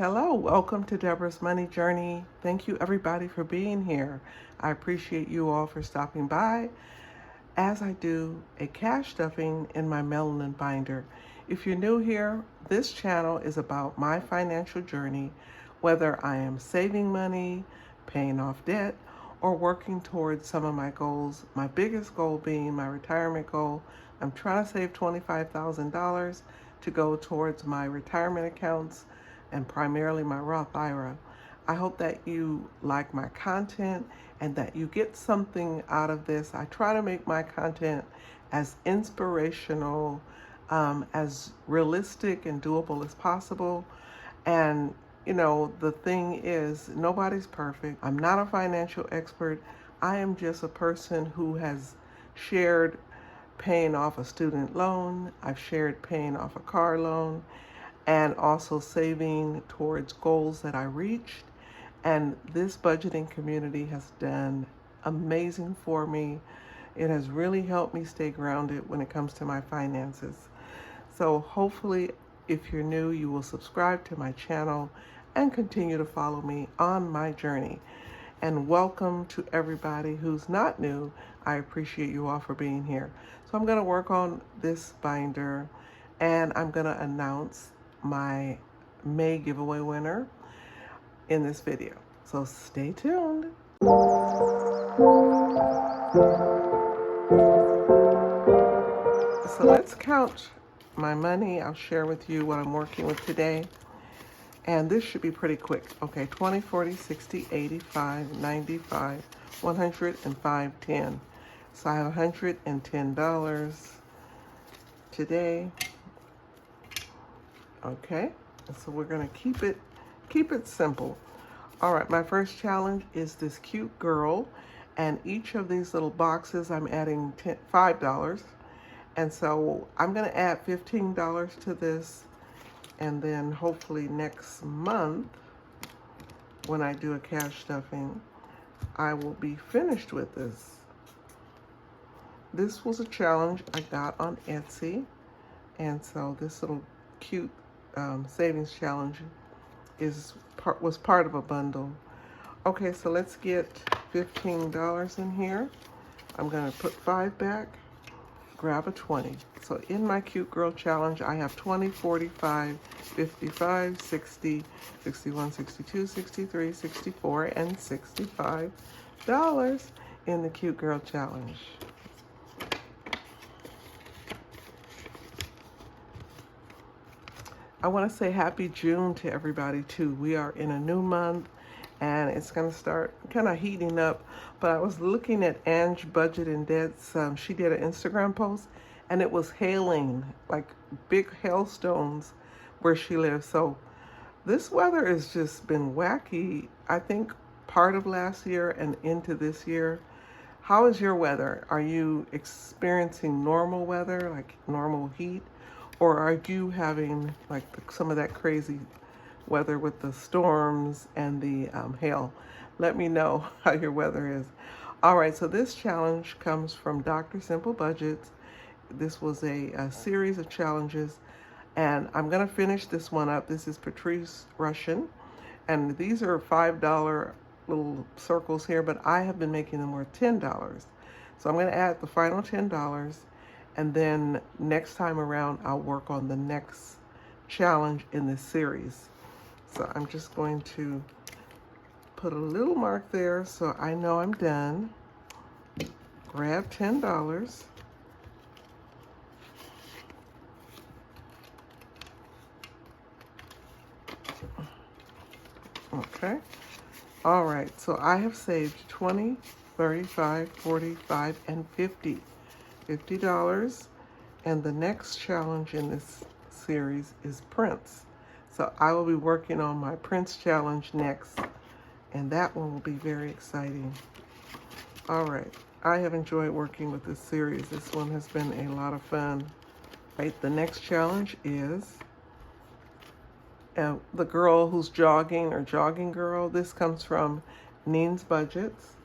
Hello, welcome to Deborah's Money Journey. Thank you everybody for being here. I appreciate you all for stopping by as I do a cash stuffing in my melanin binder. If you're new here, this channel is about my financial journey, whether I am saving money, paying off debt, or working towards some of my goals. My biggest goal being my retirement goal. I'm trying to save $25,000 to go towards my retirement accounts and primarily my Roth IRA. I hope that you like my content and that you get something out of this. I try to make my content as inspirational, as realistic and doable as possible. And the thing is, nobody's perfect. I'm not a financial expert. I am just a person who has shared paying off a student loan. I've shared paying off a car loan and also saving towards goals that I reached. And this budgeting community has done amazing for me. It has really helped me stay grounded when it comes to my finances. So hopefully, if you're new, you will subscribe to my channel and continue to follow me on my journey. And welcome to everybody who's not new. I appreciate you all for being here. So I'm going to work on this binder and I'm going to announce my May giveaway winner in this video. So stay tuned. So let's count my money. I'll share with you what I'm working with today. And this should be pretty quick. Okay, 20, 40, 60, 85, 95, 100, and 5, 10. So I have $110 today. Okay, so we're gonna keep it simple. All right, my first challenge is this cute girl, and each of these little boxes I'm adding $5. And so I'm gonna add $15 to this, and then hopefully next month, when I do a cash stuffing, I will be finished with this. This was a challenge I got on Etsy, and so this little cute savings challenge was part of a bundle. Okay, so let's get $15 in here. I'm gonna put 5 back, grab a 20. So in my cute girl challenge, I have 20, 45, 55, 60, 61, 62, 63, 64, and $65 in the cute girl challenge. I want to say happy June to everybody too. We are in a new month and it's going to start kind of heating up. But I was looking at Ange Budget and Debts. She did an Instagram post and it was hailing, like big hailstones where she lives. So this weather has just been wacky. I think part of last year and into this year. How is your weather? Are you experiencing normal weather, like normal heat? Or are you having like some of that crazy weather with the storms and the hail? Let me know how your weather is. All right, so this challenge comes from Dr. Simple Budgets. This was a series of challenges, and I'm gonna finish this one up. This is Patrice Russian, and these are $5 little circles here, but I have been making them worth $10. So I'm gonna add the final $10. And then next time around, I'll work on the next challenge in this series. So I'm just going to put a little mark there so I know I'm done. Grab $10. Okay. All right, so I have saved 20, 35, 45, and 50. $50, and the next challenge in this series is prints. So I will be working on my prints challenge next, and that one will be very exciting. All right, I have enjoyed working with this series. This one has been a lot of fun. Right, the next challenge is the girl who's jogging, or jogging girl. This comes from Neen's Budgets.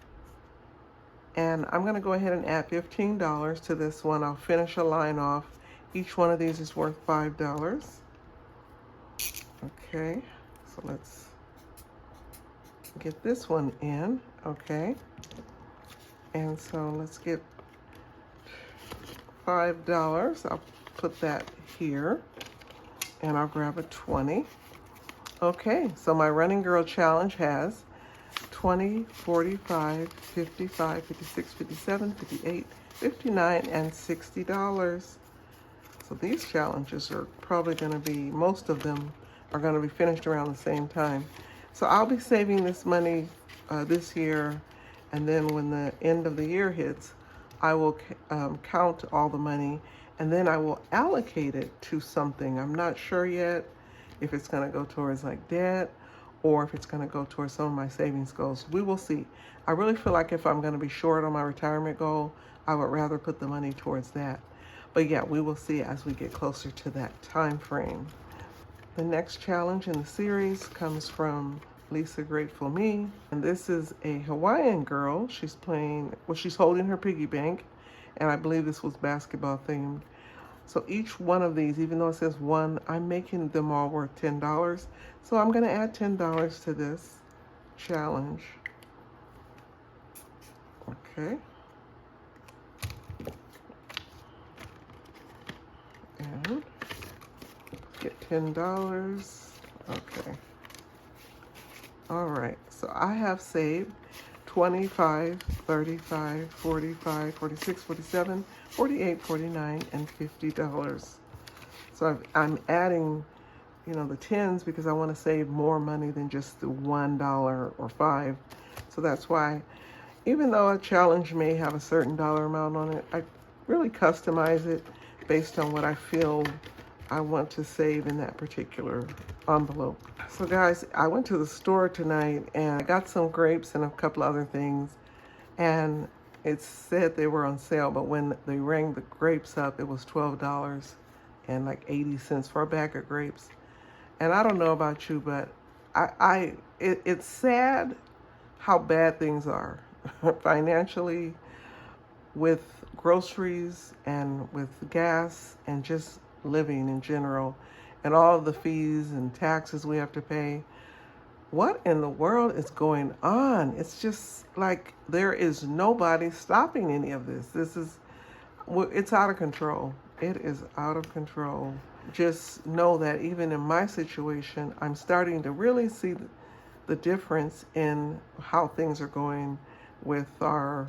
And I'm gonna go ahead and add $15 to this one. I'll finish a line off. Each one of these is worth $5. Okay, So let's get this one in, okay? And so let's get $5. I'll put that here, and I'll grab a 20. Okay, so my Running Girl Challenge has 20, 45, 55, 56, 57, 58, 59, and $60. So these challenges are probably going to be, most of them are going to be finished around the same time. So I'll be saving this money this year, and then when the end of the year hits, I will count all the money, and then I will allocate it to something. I'm not sure yet if it's going to go towards like debt or if it's going to go towards some of my savings goals. We will see. I really feel like if I'm going to be short on my retirement goal, I would rather put the money towards that. But yeah, we will see as we get closer to that time frame. The next challenge in the series comes from Lisa Grateful Me, and this is a Hawaiian girl. She's playing, well, she's holding her piggy bank, and I believe this was basketball themed. So each one of these, even though it says one, I'm making them all worth $10. So I'm going to add $10 to this challenge. Okay. And get $10. Okay. All right. So I have saved 25, 35, 45, 46, 47, 48, 49, and $50. So I'm adding, you know, the tens because I want to save more money than just the $1 or $5. So that's why, even though a challenge may have a certain dollar amount on it, I really customize it based on what I feel I want to save in that particular envelope. So guys, I went to the store tonight and I got some grapes and a couple other things, and it said they were on sale, but when they rang the grapes up, it was $12 and like 80 cents for a bag of grapes. And I don't know about you, but it's sad how bad things are financially, with groceries and with gas and just living in general, and all of the fees and taxes we have to pay. What in the world is going on? It's just like there is nobody stopping any of this. It's out of control. It is out of control. Just know that even in my situation, I'm starting to really see the difference in how things are going with our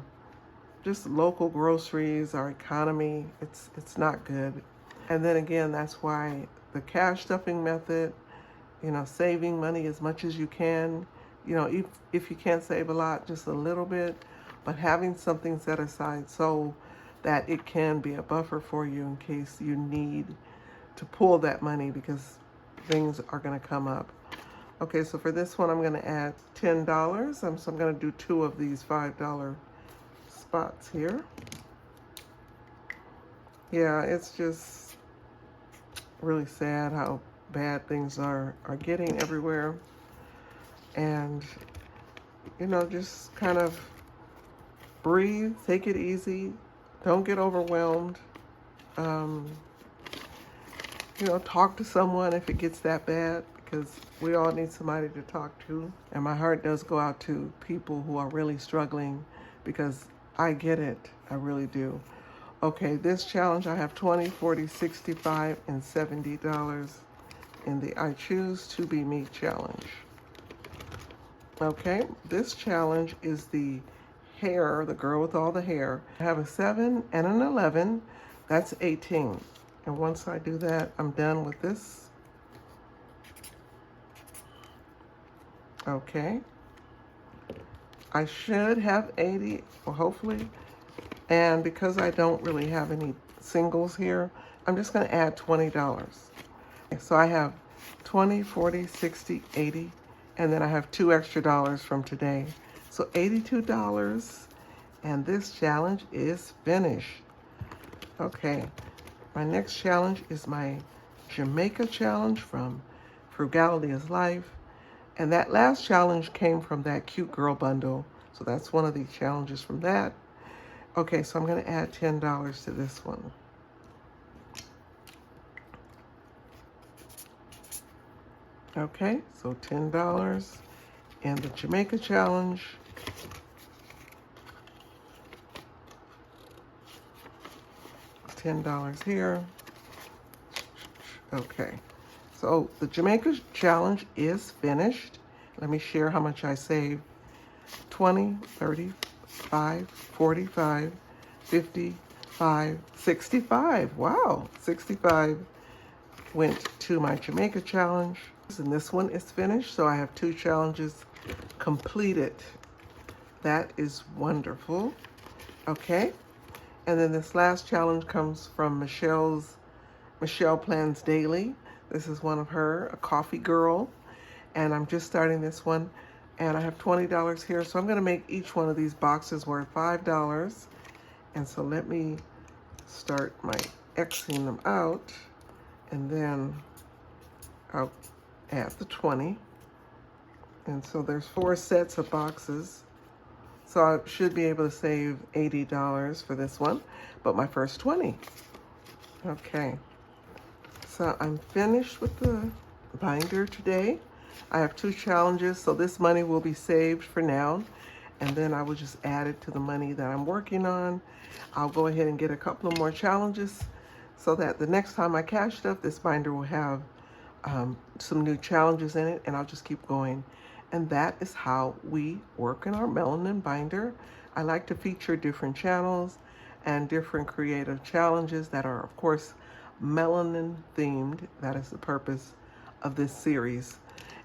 just local groceries, our economy. It's not good. And then again, that's why the cash stuffing method, you know, saving money as much as you can, you know, if you can't save a lot, just a little bit, but having something set aside so that it can be a buffer for you in case you need to pull that money because things are going to come up. Okay, so for this one, I'm going to add $10. So I'm going to do 2 of these $5 spots here. Yeah, it's just really sad how bad things are getting everywhere. And, you know, just kind of breathe, take it easy, don't get overwhelmed. You know, talk to someone if it gets that bad, because we all need somebody to talk to. And my heart does go out to people who are really struggling, because I get it, I really do. Okay, this challenge, I have 20, 40, 65, and $70 in the I Choose to Be Me challenge. Okay, this challenge is the hair, the girl with all the hair. I have a 7 and an 11, that's 18. And once I do that, I'm done with this. Okay. I should have 80, or hopefully. And because I don't really have any singles here, I'm just going to add $20. So I have 20, 40, 60, 80, and then I have $2 extra from today. So $82, and this challenge is finished. Okay, my next challenge is my Jamaica challenge from Frugality is Life. And that last challenge came from that Cute Girl bundle. So that's one of the challenges from that. Okay, so I'm going to add $10 to this one. Okay, so $10 in the Jamaica challenge. $10 here. Okay, so the Jamaica challenge is finished. Let me share how much I saved. 20, 35, 45, 55, 65. Wow, 65 went to my Jamaica challenge. And this one is finished, so I have 2 challenges completed. That is wonderful. Okay, and then this last challenge comes from Michelle Plans Daily. This is one of her, a coffee girl, and I'm just starting this one, and I have $20 here, so I'm going to make each one of these boxes worth $5. And so let me start my Xing them out, and then I'll add the 20. And so there's 4 sets of boxes. So I should be able to save $80 for this one, but my first 20. Okay. So I'm finished with the binder today. I have 2 challenges, so this money will be saved for now, and then I will just add it to the money that I'm working on. I'll go ahead and get a couple of more challenges so that the next time I cash stuff, this binder will have some new challenges in it, and I'll just keep going. And that is how we work in our melanin binder. I like to feature different channels and different creative challenges that are, of course, melanin themed. That is the purpose of this series.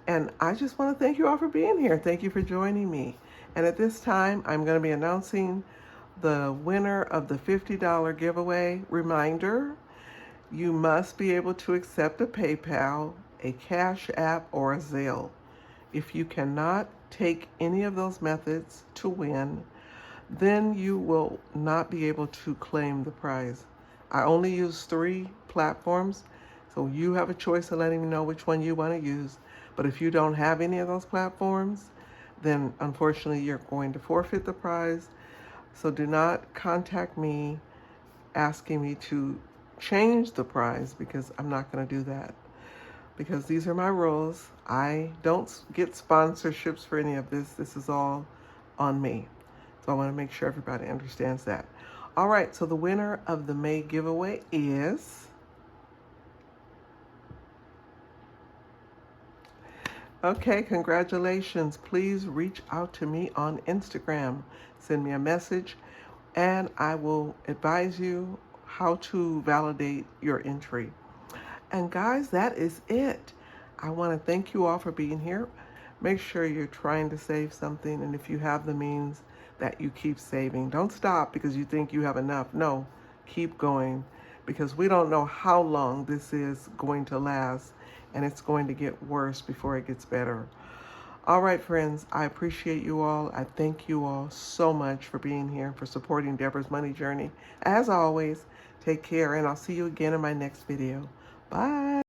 And I just want to thank you all for being here. Thank you for joining me. And at this time, I'm going to be announcing the winner of the $50 giveaway. Reminder, you must be able to accept a PayPal, a Cash App, or a Zelle. If you cannot take any of those methods to win, then you will not be able to claim the prize. I only use 3 platforms, so you have a choice of letting me know which one you want to use. But if you don't have any of those platforms, then unfortunately you're going to forfeit the prize. So do not contact me asking me to change the prize, because I'm not going to do that. Because these are my rules. I don't get sponsorships for any of this. This is all on me. So I want to make sure everybody understands that. All right, so the winner of the May giveaway is... Okay, congratulations. Please reach out to me on Instagram. Send me a message, and I will advise you how to validate your entry. And guys, that is it. I want to thank you all for being here. Make sure you're trying to save something, and if you have the means, that you keep saving. Don't stop because you think you have enough. No, keep going, because we don't know how long this is going to last, and it's going to get worse before it gets better. All right, friends, I appreciate you all. I thank you all so much for being here, for supporting Deborah's Money Journey. As always, take care, and I'll see you again in my next video. Bye.